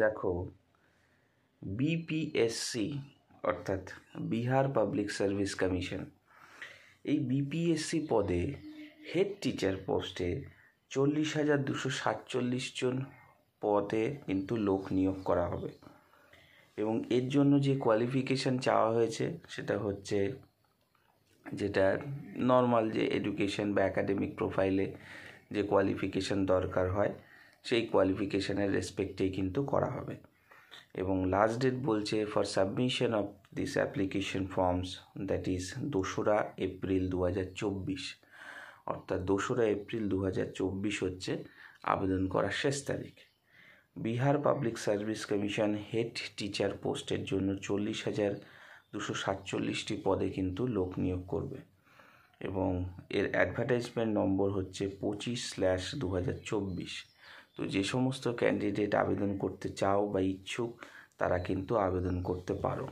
দেখো, বিপিএসসি অর্থাৎ Bihar public service commission, এই বিপিএসসি পদে হেড টিচার পোস্টে 40,247 জন পদে কিন্তু লোক নিয়োগ করা হবে। এবং এর জন্য যে কোয়ালিফিকেশান চাওয়া হয়েছে সেটা হচ্ছে যেটা নর্মাল যে এডুকেশন বা অ্যাকাডেমিক প্রোফাইলে যে কোয়ালিফিকেশান দরকার হয় সেই কোয়ালিফিকেশানের রেসপেক্টেই কিন্তু করা হবে। এবং লাস্ট ডেট বলছে for submission of this application forms, that is 2রা এপ্রিল 2024, অর্থাৎ 2রা এপ্রিল 2024 হচ্ছে আবেদন করার শেষ তারিখ। Bihar public service commission head teacher পোস্টের জন্য 40,247টি পদে কিন্তু লোক নিয়োগ করবে এবং এর অ্যাডভার্টাইজমেন্ট নম্বর হচ্ছে 25/2024। তো যে সমস্ত ক্যান্ডিডেট আবেদন করতে চাও বা ইচ্ছুক তারা কিন্তু আবেদন করতে পারো।